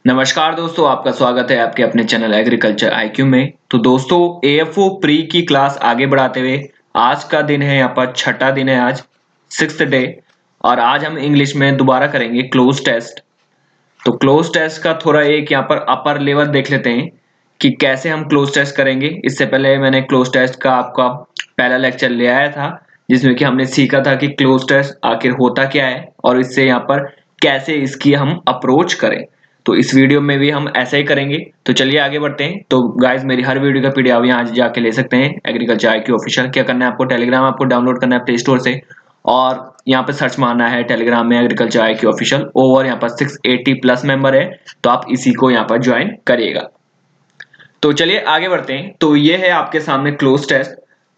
नमस्कार दोस्तों, आपका स्वागत है आपके अपने चैनल एग्रीकल्चर आईक्यू में। तो दोस्तों, एएफओ प्री की क्लास आगे बढ़ाते हुए आज का दिन है, यहाँ पर छठा दिन है, आज 6th डे। और आज हम इंग्लिश में दोबारा करेंगे क्लोज टेस्ट। तो क्लोज टेस्ट का थोड़ा एक यहाँ पर अपर लेवल देख लेते हैं कि कैसे हम क्लोज टेस्ट करेंगे। इससे पहले मैंने क्लोज टेस्ट का आपका पहला लेक्चर ले आया था, जिसमें कि हमने सीखा था कि क्लोज टेस्ट आखिर होता क्या है और इससे यहाँ पर कैसे इसकी हम अप्रोच करें। तो इस वीडियो में भी हम ऐसा ही करेंगे। तो चलिए आगे बढ़ते हैं। तो गाइज, मेरी हर वीडियो का पीडीएफ यहाँ जाके ले सकते हैं, एग्रीकल्चर आईक्यू ऑफिशियल। क्या करना है आपको, टेलीग्राम आपको डाउनलोड करना है प्ले स्टोर से, और यहाँ पे सर्च मारना है टेलीग्राम में एग्रीकल्चर आईक्यू ऑफिशियल। ओवर यहाँ पर 680+ मेंबर है, तो आप इसी को यहाँ पर ज्वाइन करिएगा। तो चलिए आगे बढ़ते हैं। तो ये है आपके सामने क्लोज टेस्ट।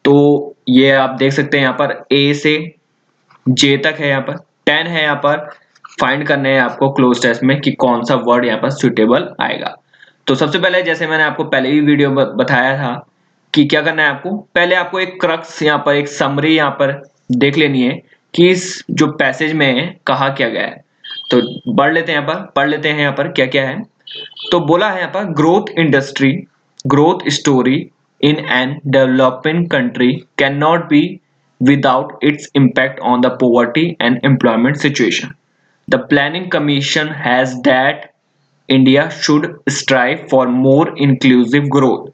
तो ये आप देख सकते हैं यहाँ पर ए से जे तक है, यहाँ पर 10 है। यहाँ पर फाइंड करने हैं आपको क्लोज टेस्ट में कि कौन सा वर्ड यहाँ पर सुटेबल आएगा। तो सबसे पहले, जैसे मैंने आपको पहले ही वीडियो में बताया था कि क्या करना है आपको, पहले आपको एक क्रक्स यहाँ पर, एक समरी यहाँ पर देख लेनी है कि इस जो पैसेज में कहा क्या गया है। तो पढ़ लेते हैं, यहाँ पर पढ़ लेते हैं यहाँ पर क्या क्या है। तो बोला है यहाँ पर, growth story in an developing country can not be without its impact on the poverty and employment situation. The Planning Commission has that India should strive for more inclusive growth.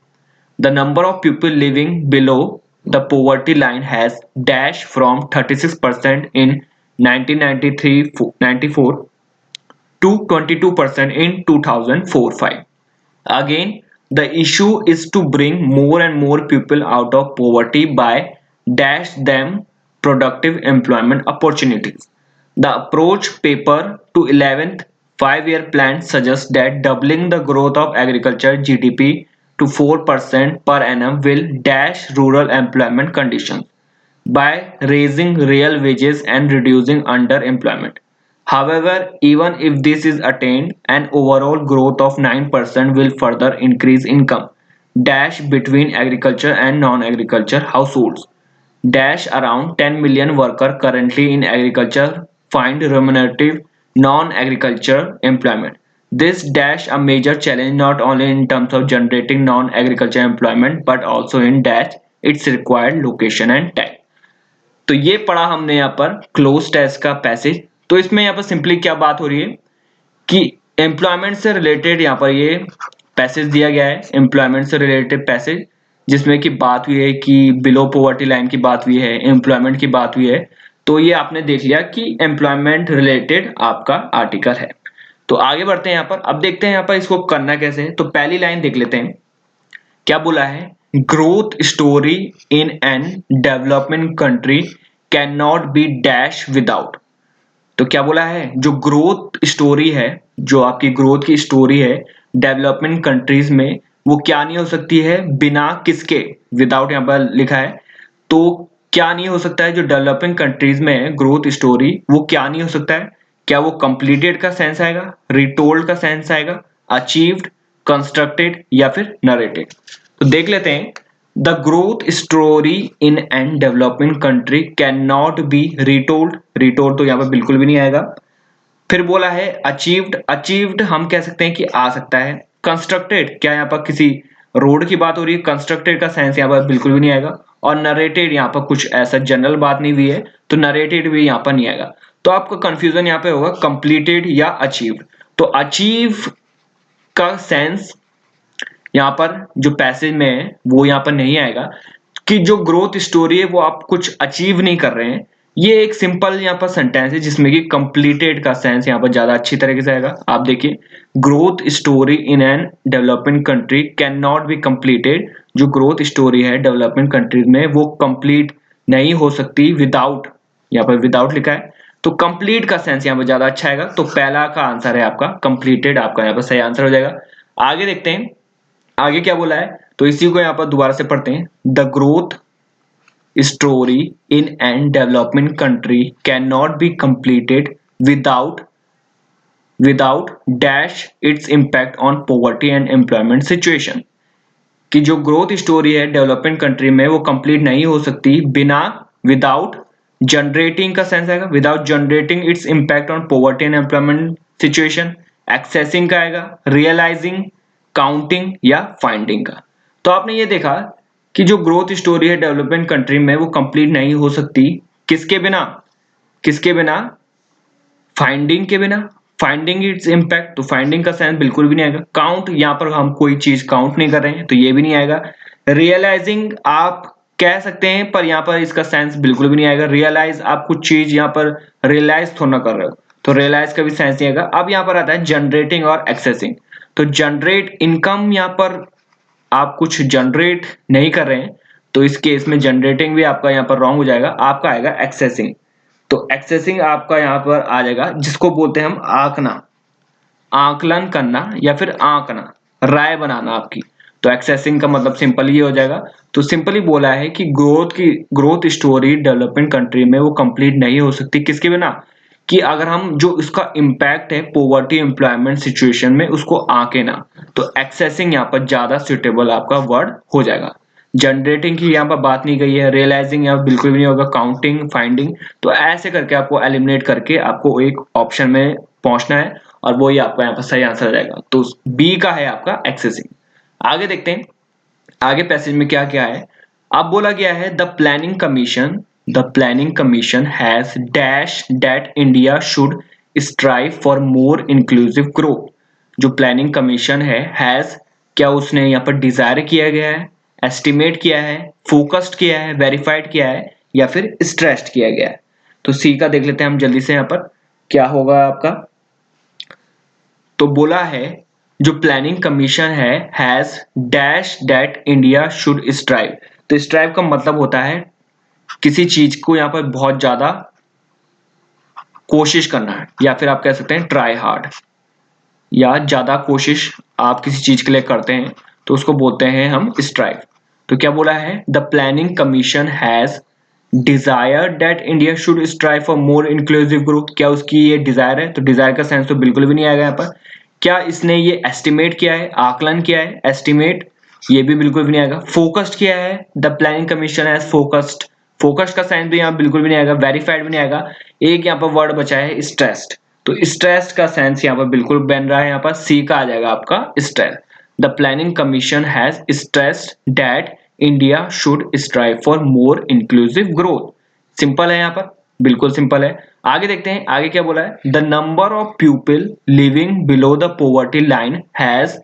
The number of people living below the poverty line has dashed from 36% in 1993-94 to 22% in 2004-5. Again, the issue is to bring more and more people out of poverty by dash them productive employment opportunities. The approach paper to 11th 5-year plan suggests that doubling the growth of agriculture GDP to 4% per annum will dash rural employment conditions by raising real wages and reducing underemployment. However, even if this is attained, an overall growth of 9% will further increase income dash between agriculture and non-agriculture households. Dash around 10 million workers currently in agriculture find remunerative non-agriculture employment. This dash a major challenge not only in terms of generating non-agriculture employment but also in dash its required location and time. तो ये पढ़ा हमने यहाँ पर cloze test का passage. तो इसमें यहाँ पर सिंपली क्या बात हो रही है कि एम्प्लॉयमेंट से रिलेटेड यहाँ पर ये पैसेज दिया गया है, एम्प्लॉयमेंट से रिलेटेड पैसेज, जिसमें कि बात हुई है कि बिलो पॉवर्टी लाइन की बात हुई है, एम्प्लॉयमेंट की बात हुई है। तो ये आपने देख लिया कि एम्प्लॉयमेंट रिलेटेड आपका आर्टिकल है। तो आगे बढ़ते हैं यहाँ पर। अब देखते हैं यहाँ पर इसको करना कैसे है। तो पहली लाइन देख लेते हैं, क्या बोला है, growth story in an development country can not be dash without. तो क्या बोला है, जो ग्रोथ स्टोरी है, जो आपकी ग्रोथ की स्टोरी है डेवलपमेंट कंट्रीज में, वो क्या नहीं हो सकती है बिना किसके, विदाउट यहाँ पर लिखा है। तो क्या नहीं हो सकता है जो डेवलपिंग कंट्रीज में है ग्रोथ स्टोरी, वो क्या नहीं हो सकता है, क्या वो कंप्लीटेड का सेंस आएगा, रिटोल्ड का सेंस आएगा, अचीव्ड, कंस्ट्रक्टेड या फिर नरेटेड। तो देख लेते हैं। The growth story in an developing country can not be retold, retold तो यहाँ पर बिल्कुल भी नहीं आएगा। फिर बोला है अचीव्ड, अचीव्ड हम कह सकते हैं कि आ सकता है। कंस्ट्रक्टेड, क्या यहाँ पर किसी रोड की बात हो रही है, कंस्ट्रक्टेड का सेंस यहाँ पर बिल्कुल भी नहीं आएगा। और नरेटेड, यहाँ पर कुछ ऐसा जनरल बात नहीं हुई है, तो नरेटेड भी यहाँ पर नहीं आएगा। तो आपका कंफ्यूजन यहाँ पे होगा कंप्लीटेड या अचीव्ड। तो अचीव का सेंस यहाँ पर जो पैसेज में है वो यहाँ पर नहीं आएगा कि जो ग्रोथ स्टोरी है वो आप कुछ अचीव नहीं कर रहे हैं। ये एक सिंपल यहाँ पर सेंटेंस है जिसमें कि कंप्लीटेड का सेंस यहाँ पर ज्यादा अच्छी तरीके से आएगा। आप देखिए, growth story in an developing country can not be completed. जो ग्रोथ स्टोरी है डेवलपमेंट कंट्रीज में वो कंप्लीट नहीं हो सकती विदाउट, यहाँ पर विदाउट लिखा है, तो कंप्लीट का सेंस यहाँ पर ज्यादा अच्छा आएगा। तो पहला का आंसर है आपका कंप्लीटेड, आपका यहाँ पर सही आंसर हो जाएगा। आगे देखते हैं आगे क्या बोला है। तो इसी को यहाँ पर दोबारा से पढ़ते हैं। The growth story in an development country can not be completed without dash its impact on poverty and employment situation. कि जो ग्रोथ स्टोरी है डेवलपमेंट कंट्री में वो कंप्लीट नहीं हो सकती बिना, विदाउट जनरेटिंग का सेंस आएगा, without generating its impact on poverty and employment situation, accessing का आएगा, रियलाइजिंग, काउंटिंग या फाइंडिंग का। तो आपने ये देखा कि जो ग्रोथ स्टोरी है डेवलपमेंट कंट्री में वो कंप्लीट नहीं हो सकती किसके बिना, किसके बिना, फाइंडिंग के बिना। फाइंडिंग इट्स इम्पैक्ट, तो फाइंडिंग का सेंस बिल्कुल भी नहीं आएगा। काउंट, यहाँ पर हम कोई चीज काउंट नहीं कर रहे हैं तो ये भी नहीं आएगा। रियलाइजिंग आप कह सकते हैं पर यहाँ पर इसका सेंस बिल्कुल भी नहीं आएगा। रियलाइज, आप कुछ चीज यहाँ पर रियलाइज थोड़ा कर रहे हो तो रियलाइज का भी सेंस नहीं आएगा। अब यहाँ पर आता है जनरेटिंग और एक्सेसिंग। तो जनरेट इनकम, यहाँ पर आप कुछ जनरेट नहीं कर रहे हैं तो इस केस में जनरेटिंग भी आपका यहाँ पर रॉन्ग हो जाएगा, आपका आएगा एक्सेसिंग। तो एक्सेसिंग आपका यहाँ पर आ जाएगा जिसको बोलते हैं हम आंकना, आकलन करना या फिर आंकना, राय बनाना आपकी। तो एक्सेसिंग का मतलब सिंपल ये हो जाएगा। तो सिंपली बोला है कि ग्रोथ स्टोरी डेवलपमेंट कंट्री में वो कंप्लीट नहीं हो सकती किसके बिना, कि अगर हम जो उसका इम्पैक्ट है पॉवर्टी एम्प्लॉयमेंट सिचुएशन में उसको आंके ना। तो एक्सेसिंग यहाँ पर ज्यादा सुटेबल आपका वर्ड हो जाएगा। जनरेटिंग की यहाँ पर बात नहीं गई है, रियलाइजिंग यहाँ बिल्कुल भी नहीं होगा, काउंटिंग, फाइंडिंग। तो ऐसे करके आपको एलिमिनेट करके आपको एक ऑप्शन में पहुंचना है और वो ही आपका यहाँ पर सही आंसर आ जाएगा। तो बी का है आपका एक्सेसिंग। आगे देखते हैं आगे पैसेज में क्या क्या है। अब बोला गया है the planning commission has dash that India should strive for more inclusive growth. जो प्लानिंग कमीशन है हैज, क्या उसने यहाँ पर डिजायर किया गया है, एस्टिमेट किया है, फोकस्ड किया है, वेरीफाइड किया है या फिर स्ट्रेस्ड किया गया है। तो सी का देख लेते हैं हम जल्दी से, यहाँ पर क्या होगा आपका। तो बोला है जो प्लानिंग कमीशन है has dash that India should strive. तो स्ट्राइव का मतलब होता है किसी चीज को यहाँ पर बहुत ज्यादा कोशिश करना है, या फिर आप कह सकते हैं ट्राई हार्ड, या ज्यादा कोशिश आप किसी चीज के लिए करते हैं तो उसको बोलते हैं हम स्ट्राइव। तो क्या बोला है, the planning commission has desire that India should strive for more inclusive growth. क्या उसकी ये डिजायर है, तो डिजायर का सेंस तो बिल्कुल भी नहीं आएगा यहाँ पर। क्या इसने ये एस्टिमेट किया है, आकलन किया है, एस्टिमेट, ये भी बिल्कुल भी नहीं आएगा। फोकस्ड किया है, the planning commission has focused, focused का साइन तो यहाँ बिल्कुल भी नहीं आएगा, वेरीफाइड भी नहीं आएगा। एक यहाँ पर वर्ड बचा है स्ट्रेस्ड, तो स्ट्रेस्ड का सेंस यहाँ पर बिल्कुल बन रहा है, यहाँ पर सी का आ जाएगा आपका stress. The planning commission has stressed that India should strive for more inclusive growth. Simple है यहाँ पर, बिल्कुल सिंपल है। आगे देखते हैं आगे क्या बोला है, the number of people living below the poverty line has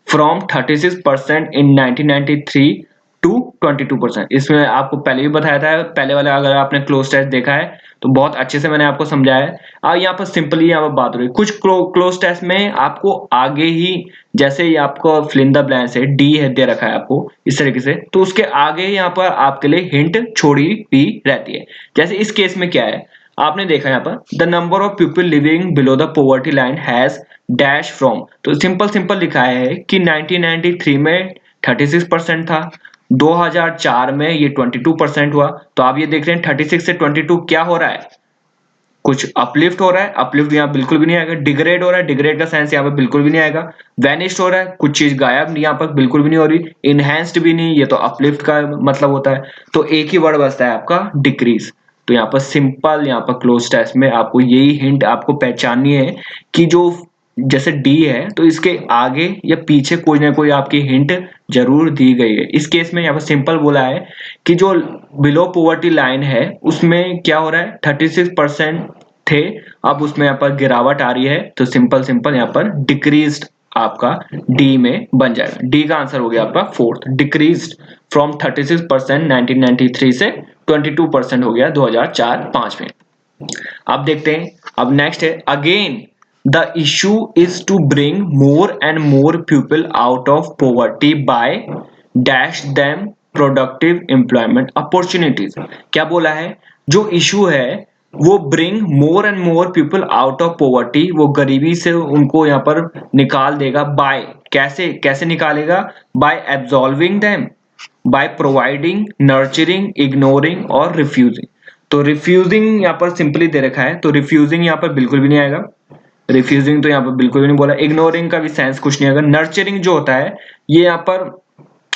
from 36% in 1993 to 22%। इसमें आपको पहले भी बताया था, पहले वाला अगर आपने क्लोज टेस्ट देखा है तो बहुत अच्छे से मैंने आपको समझाया है। अब यहाँ पर सिंपली यहाँ पर बात हो रही है, कुछ क्लोज टेस्ट में आपको आगे ही, जैसे ही आपको फिल इन द ब्लैंक्स है, डी है दे रखा है आपको इस तरीके से, तो उसके आगे यहाँ पर आपके लिए हिंट छोड़ी भी रहती है। जैसे इस केस में क्या है, आपने देखा यहाँ पर the number of people living below the poverty line has dash from. तो सिंपल लिखा है कि 1993 में 36% था, 2004 में ये 22% हुआ। तो आप ये देख रहे हैं 36 से 22 क्या हो रहा है, कुछ अपलिफ्ट हो रहा है, अपलिफ्ट यहाँ बिल्कुल भी नहीं आएगा। डिग्रेड हो रहा है, डिग्रेड का सेंस यहाँ पे बिल्कुल भी नहीं आएगा। वैनिश्ड हो रहा है, कुछ चीज गायब यहाँ पर बिल्कुल भी नहीं हो रही। इनहेंस्ड भी नहीं, ये तो अपलिफ्ट का मतलब होता है। तो एक ही वर्ड बचता है आपका डिक्रीज। तो यहाँ पर सिंपल, यहाँ पर क्लोज टेस्ट में आपको यही हिंट आपको पहचाननी है कि जो जैसे डी है तो इसके आगे या पीछे कोई ना कोई आपकी हिंट जरूर दी गई है। इस केस में यहाँ पर सिंपल बोला है कि जो बिलो पॉवर्टी लाइन है उसमें क्या हो रहा है, 36% थे, अब उसमें यहाँ पर गिरावट आ रही है। तो सिंपल यहाँ पर डिक्रीज्ड आपका डी में बन जाएगा। डी का आंसर हो गया आपका फोर्थ, डिक्रीज्ड फ्रॉम 36% 1993 से 22% हो गया 2004-5 में। अब देखते हैं, अब नेक्स्ट है again the issue is to bring more and more people out of poverty by dash them productive employment opportunities. क्या बोला है, जो इशू है वो bring more and more people out of poverty, वो गरीबी से उनको यहाँ पर निकाल देगा। बाय, कैसे कैसे निकालेगा, by absolving them, by providing, nurturing, ignoring और रिफ्यूजिंग। तो रिफ्यूजिंग यहाँ पर सिंपली दे रखा है, तो रिफ्यूजिंग यहाँ पर बिल्कुल भी नहीं आएगा, रिफ्यूजिंग तो यहाँ पर बिल्कुल भी नहीं बोला। इग्नोरिंग का भी सेंस कुछ नहीं आएगा। नर्चरिंग जो होता है ये यहाँ पर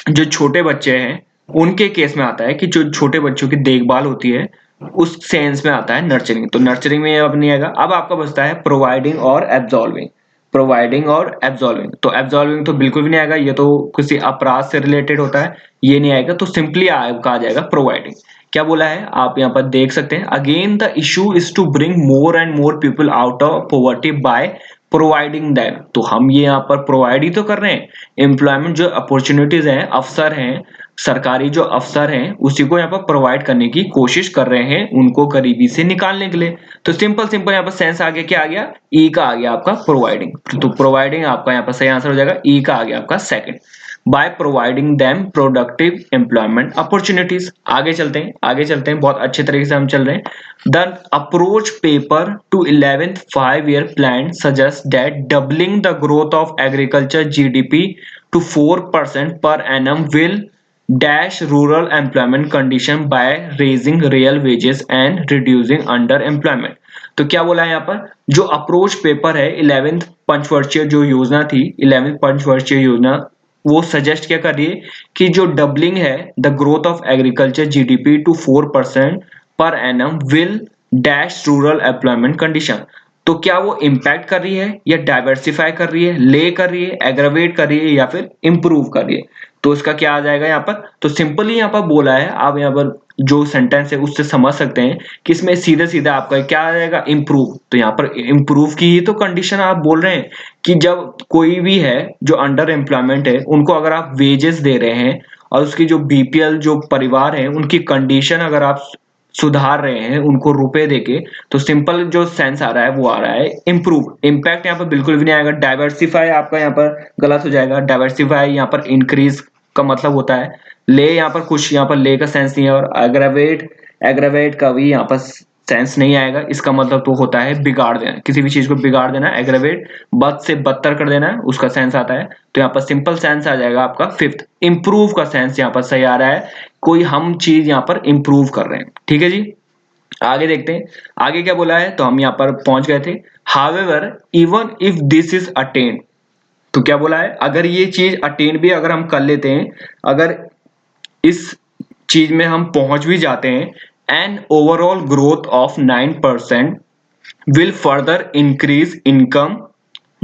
जो छोटे बच्चे हैं उनके केस में आता है कि जो छोटे बच्चों की देखभाल होती है उस सेंस में आता है नर्चरिंग। तो नर्चरिंग में अब नहीं आएगा। अब आपका बचता है प्रोवाइडिंग और एब्सॉल्विंग। प्रोवाइडिंग और एब्जॉल्विंग। तो एब्जॉल्विंग तो बिल्कुल भी नहीं आएगा, ये तो किसी अपराध से रिलेटेड होता है, ये नहीं आएगा। तो सिंपली आपका आ जाएगा प्रोवाइडिंग। क्या बोला है आप यहाँ पर देख सकते हैं, again the issue is to bring more and more people out of poverty by providing them. तो हम ये यहाँ पर प्रोवाइड ही तो कर रहे हैं, एम्प्लॉयमेंट जो अपॉर्चुनिटीज हैं, अवसर हैं, सरकारी जो अवसर हैं उसी को यहाँ पर प्रोवाइड करने की कोशिश कर रहे हैं, उनको गरीबी से निकालने के लिए। तो सिंपल सिंपल यहाँ पर सेंस आगे क्या आ गया, ई का आ गया आपका प्रोवाइडिंग। तो प्रोवाइडिंग आपका यहाँ पर सही आंसर हो जाएगा, ई का आ गया आपका second, by providing them productive employment opportunities. आगे चलते हैं, आगे चलते हैं, बहुत अच्छे तरीके से हम चल रहे हैं। The approach paper to 11th 5-year plan suggest that doubling the growth of agriculture GDP to 4% per annum will dash rural employment condition by raising real wages and reducing underemployment। तो क्या बोला है यहाँ पर, जो अप्रोच पेपर है 11th पंचवर्षीय जो योजना थी, 11th पंचवर्षीय योजना, वो सजेस्ट क्या कर रही है कि जो डबलिंग है the growth of agriculture GDP to 4% per annum will dash rural employment condition. तो क्या वो इंपैक्ट कर रही है या डाइवर्सिफाई कर रही है, ले कर रही है, एग्रावेट कर रही है या फिर इंप्रूव कर रही है। तो इसका क्या आ जाएगा यहाँ पर, तो सिंपली यहाँ पर बोला है, आप यहाँ पर जो सेंटेंस है उससे समझ सकते हैं कि इसमें सीधे सीधा आपका क्या आ जाएगा, इंप्रूव। तो यहाँ पर इंप्रूव की ही तो कंडीशन आप बोल रहे हैं कि जब कोई भी है जो अंडर एम्प्लॉयमेंट है उनको अगर आप वेजेस दे रहे हैं और उसकी जो बीपीएल जो परिवार है उनकी कंडीशन अगर आप सुधार रहे हैं उनको रुपए देके, तो सिंपल जो सेंस आ रहा है वो आ रहा है इंप्रूव। इम्पैक्ट यहाँ पर बिल्कुल भी नहीं आएगा। डाइवर्सिफाई आपका यहाँ पर गलत हो जाएगा, डाइवर्सिफाई यहाँ पर इंक्रीज का मतलब होता है, ले यहाँ पर कुछ यहाँ पर ले का सेंस नहीं है, और एग्रावेट, एग्रावेट का भी यहाँ पर सेंस नहीं आएगा। इसका मतलब तो होता है बिगाड़ देना, किसी भी चीज को बिगाड़ देना, एग्रावेट बद से बदतर कर देना, उसका सेंस आता है। तो यहाँ पर सिंपल सेंस आ जाएगा आपका फिफ्थ, इंप्रूव का सेंस यहाँ पर सही आ रहा है, कोई हम चीज यहाँ पर इंप्रूव कर रहे हैं। ठीक है जी, आगे देखते हैं आगे क्या बोला है। तो हम यहाँ पर पहुंच गए थे, however even if this is attend. तो क्या बोला है, अगर ये चीज अटेन भी अगर हम कर लेते हैं, अगर इस चीज में हम पहुंच भी जाते हैं, an overall growth of 9% will further increase income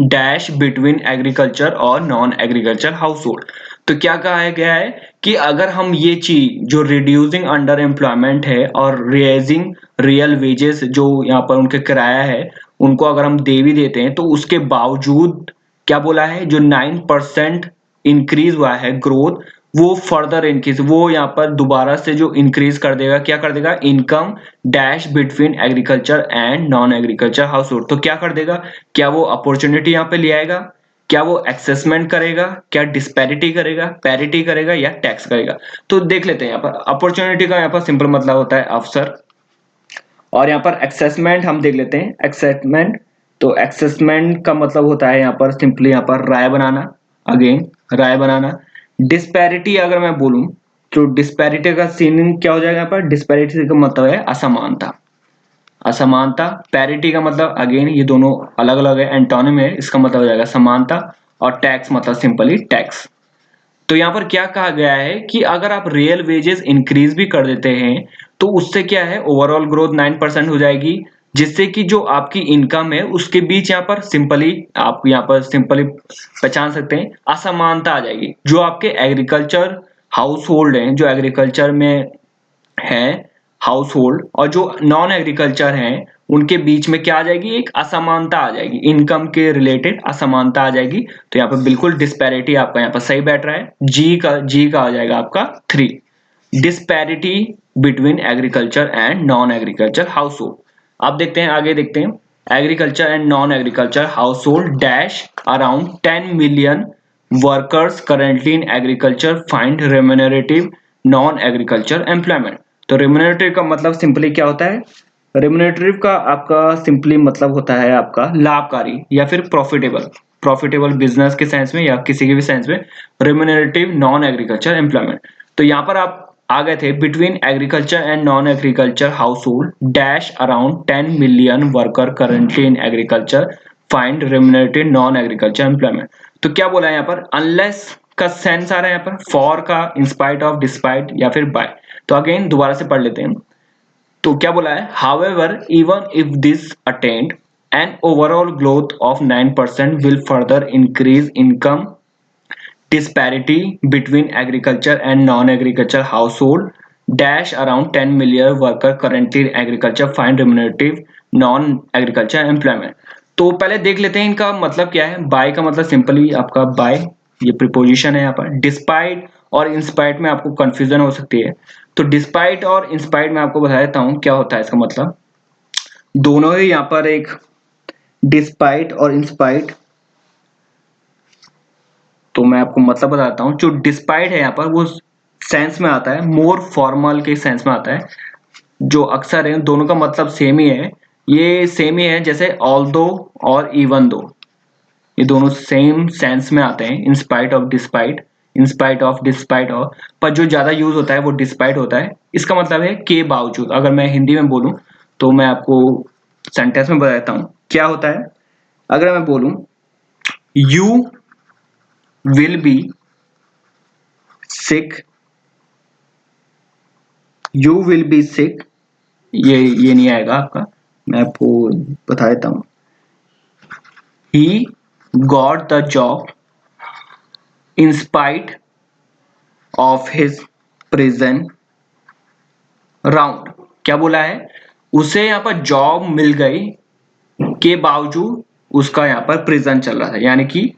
dash between agriculture और नॉन एग्रीकल्चर हाउस होल्ड। तो क्या कहा गया है कि अगर हम ये चीज जो रिड्यूसिंग अंडर एम्प्लॉयमेंट है और रेजिंग रियल वेजेस जो यहाँ पर उनके किराया है उनको अगर हम दे भी देते हैं, तो उसके बावजूद क्या बोला है, जो 9% इंक्रीज हुआ है ग्रोथ, वो फर्दर इंक्रीज, वो यहाँ पर दोबारा से जो इंक्रीज कर देगा, क्या कर देगा, income dash between agriculture and non agriculture house hold. तो क्या कर देगा, क्या वो अपॉर्चुनिटी यहाँ पे ले आएगा, क्या वो एक्सेसमेंट करेगा, क्या डिस्पैरिटी करेगा, पैरिटी करेगा या टैक्स करेगा। तो देख लेते हैं यहाँ पर अपॉर्चुनिटी का यहाँ पर सिंपल मतलब होता है अवसर, और यहाँ पर एक्सेसमेंट हम देख लेते हैं, एक्सेसमेंट। तो एक्सेसमेंट का मतलब होता है यहाँ पर सिंपली यहाँ पर राय बनाना, अगेन राय बनाना। डिस्पैरिटी अगर मैं बोलूं तो डिस्पैरिटी का सीनिंग क्या हो जाएगा, यहाँ पर डिस्पैरिटी का मतलब है असमानता, असमानता। पैरिटी का मतलब अगेन ये दोनों अलग अलग है, एंटोनिम है, इसका मतलब हो जाएगा समानता। और टैक्स मतलब सिंपली टैक्स। तो यहाँ पर क्या कहा गया है कि अगर आप रियल वेजेस इंक्रीज भी कर देते हैं तो उससे क्या है, ओवरऑल ग्रोथ 9% हो जाएगी, जिससे कि जो आपकी इनकम है उसके बीच यहाँ पर सिंपली आप यहाँ पर सिंपली पहचान सकते हैं असमानता आ जाएगी। जो आपके एग्रीकल्चर हाउस होल्ड हैं, जो एग्रीकल्चर में है हाउस होल्ड, और जो नॉन एग्रीकल्चर हैं उनके बीच में क्या आ जाएगी, एक असमानता आ जाएगी, इनकम के रिलेटेड असमानता आ जाएगी। तो यहाँ पर बिल्कुल डिस्पैरिटी आपका यहाँ पर सही बैठ रहा है, जी का आ जाएगा आपका 3, disparity between agriculture and non agriculture house hold. अब देखते हैं आगे, देखते हैं agriculture and non agriculture house hold dash around 10 million workers currently in agriculture find remunerative non agriculture employment. तो रेम्यूनरेटिव का मतलब सिंपली क्या होता है, रेम्यूनरेटिव का आपका सिंपली मतलब होता है आपका लाभकारी या फिर प्रॉफिटेबल, प्रॉफिटेबल बिजनेस के सेंस में या किसी के भी सेंस में रेम्यूनरेटिव नॉन एग्रीकल्चर एम्प्लॉयमेंट। तो यहाँ पर आप आ गए थे, between agriculture and non agriculture house hold dash around 10 million worker currently in agriculture find remunerative non agriculture employment. तो क्या बोला है यहाँ पर, अनलेस का सेंस आ रहा है यहाँ पर, फॉर का, इंस्पाइट ऑफ, डिस्पाइट या फिर बाय। तो अगेन दोबारा से पढ़ लेते हैं। तो क्या बोला है, however even if this attend An overall growth of 9% will further increase income disparity between agriculture and non-agriculture household. Dash around 10 million worker currently in agriculture find remunerative non-agriculture employment. तो पहले देख लेते हैं इनका मतलब क्या है. बाय का मतलब सिंपली आपका बाय, ये प्रीपोजिशन है यहाँ पर. डिस्पाइट और इंस्पाइट में आपको कंफ्यूजन हो सकती है, तो डिस्पाइट और इंस्पाइट में आपको बता देता हूँ क्या होता है इसका मतलब. दोनों ही यहाँ पर एक डिस्पाइट और इंस्पाइट, तो मैं आपको मतलब बताता हूँ. जो डिस्पाइट है यहाँ पर वो सेंस में आता है, मोर फॉर्मल के सेंस में आता है. जो अक्सर है दोनों का मतलब सेम ही है, ये सेम ही है जैसे ऑल्दो और इवन दो, ये दोनों सेम सेंस में आते हैं. In spite of despite, in spite of despite of, पर जो ज्यादा यूज होता है वो डिस्पाइट होता है. इसका मतलब है के बावजूद. अगर मैं हिंदी में बोलूं तो मैं आपको सेंटेंस में बताता हूँ क्या होता है. अगर मैं बोलूं you will be sick, you will be sick, ये नहीं आएगा आपका, मैं आपको बता देता हूँ. he got the job in spite of his prison round. क्या बोला है, उसे यहाँ पर जॉब मिल गई के बावजूद उसका यहाँ पर प्रिजन चल रहा था, यानी कि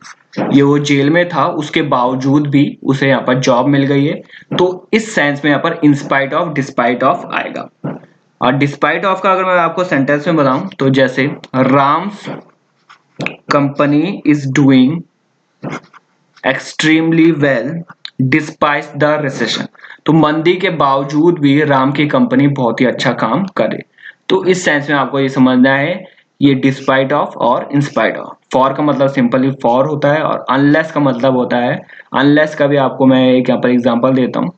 ये वो जेल में था, उसके बावजूद भी उसे यहाँ पर जॉब मिल गई है. तो इस सेंस में यहाँ पर इंस्पाइट ऑफ डिस्पाइट ऑफ आएगा. और डिस्पाइट ऑफ का अगर मैं आपको सेंटेंस में बताऊं तो जैसे Ram's company is doing extremely well despite the recession. तो मंदी के बावजूद भी राम की कंपनी बहुत ही अच्छा काम करे. तो इस सेंस में आपको ये समझना है ये डिस्पाइट ऑफ और इंस्पाइट ऑफ. फॉर का मतलब सिंपली फॉर होता है और अनलेस का मतलब होता है. अनलेस का भी आपको मैं एक यहाँ पर एग्जांपल देता हूँ.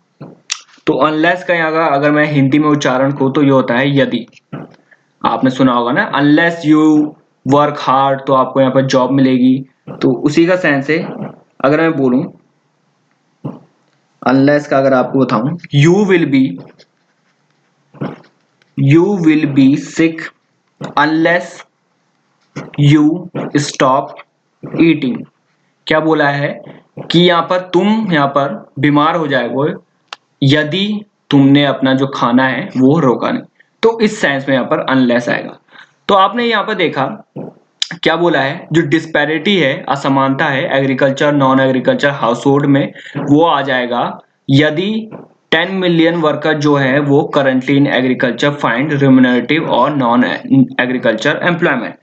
तो अनलेस का यहाँ का अगर मैं हिंदी में उच्चारण करूँ तो ये होता है यदि. आपने सुना होगा ना, अनलेस यू वर्क हार्ड तो आपको यहाँ पर जॉब मिलेगी. तो उसी का सेंस है. अगर मैं बोलूं अनलेस का अगर आपको बताऊं, you will be sick unless you stop eating. क्या बोला है कि यहाँ पर तुम यहाँ पर बीमार हो जाएगा यदि तुमने अपना जो खाना है वो रोका नहीं. तो इस सेंस में यहाँ पर अनलेस आएगा. तो आपने यहाँ पर देखा क्या बोला है, जो डिस्पैरिटी है, असमानता है agriculture non agriculture house hold में, वो आ जाएगा यदि 10 मिलियन वर्कर जो है वो currently in agriculture find remunerative और नॉन एग्रीकल्चर एम्प्लॉयमेंट.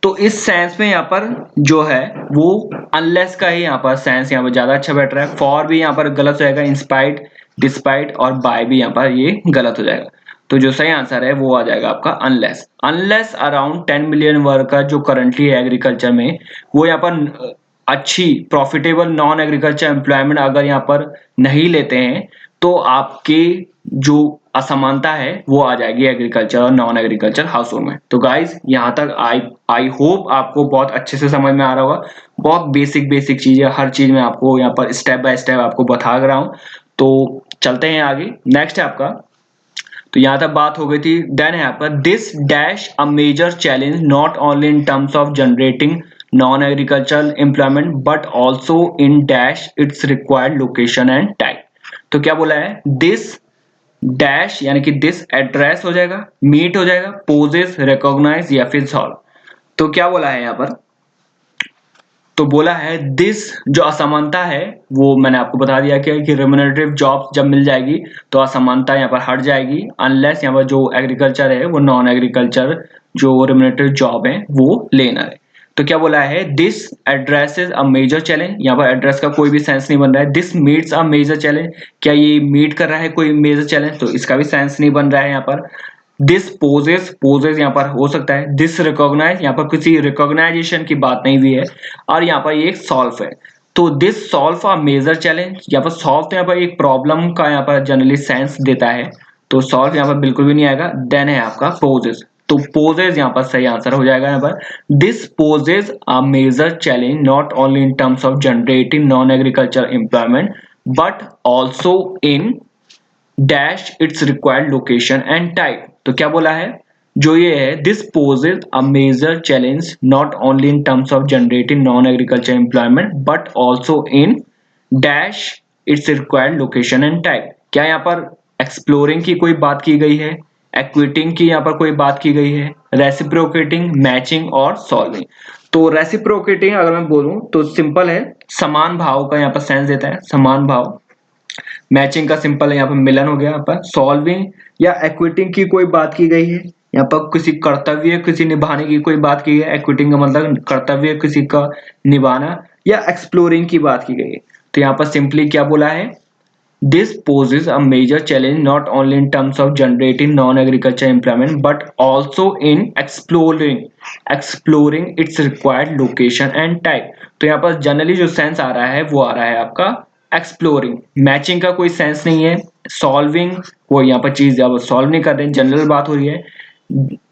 तो इस सेंस में यहाँ पर जो है वो अनलेस का ही यहाँ पर सेंस यहाँ पर ज्यादा अच्छा बैठ रहा है. फॉर भी यहाँ पर गलत हो जाएगा, इंस्पाइट डिस्पाइट और बाय भी यहाँ पर ये गलत हो जाएगा. तो जो सही आंसर है वो आ जाएगा आपका unless. Unless around 10 million worker जो करंटली है एग्रीकल्चर में, वो यहाँ पर अच्छी प्रॉफिटेबल नॉन एग्रीकल्चर एम्प्लॉयमेंट अगर यहाँ पर नहीं लेते हैं तो आपके जो असमानता है वो आ जाएगी एग्रीकल्चर और नॉन एग्रीकल्चर हाउस होल्ड में. तो गाइज यहाँ तक आई होप आपको बहुत अच्छे से समझ में आ रहा होगा. बहुत बेसिक चीज है, हर चीज में आपको यहाँ पर स्टेप बाय स्टेप आपको बता रहा हूँ. तो चलते हैं आगे. नेक्स्ट है आपका, तो यहां तक बात हो गई थी. देन है आपका this dash a major challenge not only in terms of generating non agricultural employment but also in dash its required location and type. तो क्या बोला है, दिस डैश यानी कि दिस एड्रेस हो जाएगा, मीट हो जाएगा, पोजेस, रिकॉग्नाइज या फिर सॉल्व. तो क्या बोला है यहाँ पर, तो बोला है दिस जो असमानता है वो मैंने आपको बता दिया कि रिम्यूनरेटिव जॉब जब मिल जाएगी तो असमानता यहाँ पर हट जाएगी. अनलेस यहाँ पर जो एग्रीकल्चर है वो नॉन एग्रीकल्चर जो रिम्यूनरेटिव जॉब है वो लेना है. तो क्या बोला है, this addresses a major challenge. यहाँ पर एड्रेस का कोई भी सेंस नहीं बन रहा है. This meets a major challenge, क्या ये मीट कर रहा है कोई मेजर चैलेंज, तो इसका भी सेंस नहीं बन रहा है यहाँ पर. दिस पोजेस यहाँ पर हो सकता है. दिस रिकॉग्नाइज, यहाँ पर किसी रिकॉग्नाइजेशन की बात नहीं हुई है. और यहाँ पर ये सॉल्व है. तो this solve a major challenge, यहाँ पर सॉल्व तो यहाँ पर एक प्रॉब्लम का यहाँ पर जनरली सेंस देता है, तो सॉल्व यहाँ पर बिल्कुल भी नहीं आएगा. देन है आपका पोजेस. तो पोजेस यहाँ पर सही आंसर हो जाएगा. यहाँ पर this poses a major challenge not only in terms of generating non agriculture employment but also in dash its required location and type. तो क्या बोला है, जो ये है, this poses a major challenge not only in terms of generating non agriculture employment but also in dash its required location and type. क्या यहाँ पर एक्सप्लोरिंग की कोई बात की गई है, एक्विटिंग की यहाँ पर कोई बात की गई है, रेसिप्रोकेटिंग, मैचिंग और सॉल्विंग। तो रेसिप्रोकेटिंग अगर मैं बोलूं तो सिंपल है, समान भाव का यहाँ पर सेंस देता है, समान भाव। मैचिंग का सिंपल है यहाँ पर मिलन हो गया। यहाँ पर सॉल्विंग या एक्विटिंग की कोई बात की गई है, यहाँ पर किसी कर्तव्य किसी निभाने की कोई बात की है। एक्विटिंग का मतलब कर्तव्य किसी का निभाना, या एक्सप्लोरिंग की बात की गई है। तो यहाँ पर सिंपली क्या बोला है, this poses a major challenge not only in terms of generating non-agriculture employment but also in exploring its required location and type। तो यहाँ पर जनरली जो सेंस आ रहा है वो आ रहा है आपका एक्सप्लोरिंग। मैचिंग का कोई सेंस नहीं है, सॉल्विंग कोई यहाँ पर चीज अब सॉल्व नहीं कर रहे हैं, जनरल बात हो रही है।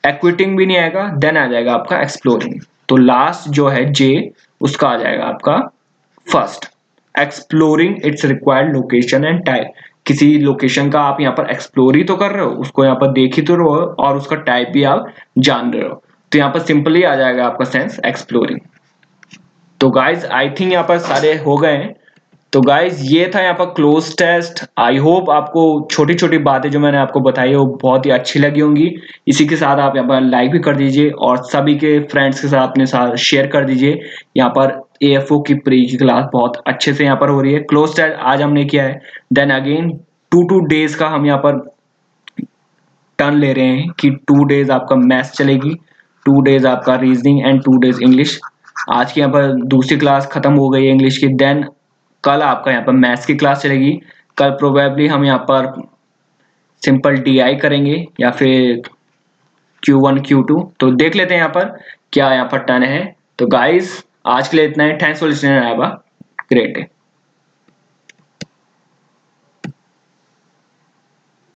एक्विटिंग भी नहीं आएगा, देन आ जाएगा आपका एक्सप्लोरिंग। तो लास्ट जो है जे, उसका आ जाएगा आपका first, exploring its required location and type. किसी लोकेशन का आप यहाँ पर एक्सप्लोर ही तो कर रहे हो, उसको यहाँ पर देख ही तो रहे हो और उसका टाइप भी आप जान रहे हो। तो यहाँ पर सिंपली आ जाएगा आपका सेंस एक्सप्लोरिंग। तो गाइज आई थिंक यहाँ पर सारे हो गए हैं। तो गाइज ये था यहाँ पर क्लोज टेस्ट। आई होप आपको छोटी छोटी बातें जो मैंने आपको बताई है वो बहुत ही अच्छी लगी होंगी। इसी के साथ आप यहाँ पर लाइक भी कर दीजिए और सभी के फ्रेंड्स के साथ अपने साथ शेयर कर दीजिए। यहाँ पर AFO की प्री की क्लास बहुत अच्छे से यहाँ पर हो रही है। क्लोज टेस्ट आज हमने किया है, देन अगेन 2 डेज का हम यहाँ पर टर्न ले रहे हैं कि 2 डेज आपका मैथ्स चलेगी, 2 डेज आपका रीजनिंग एंड 2 डेज इंग्लिश। आज की यहाँ पर दूसरी क्लास खत्म हो गई है इंग्लिश की, देन कल आपका यहाँ पर मैथ्स की क्लास चलेगी। कल प्रोबेबली हम यहाँ पर सिंपल DI करेंगे या फिर Q1 Q2, तो देख लेते हैं यहाँ पर क्या यहाँ पर टर्न है। तो गाइस आज के लिए इतना ही, thanks for listening, great day.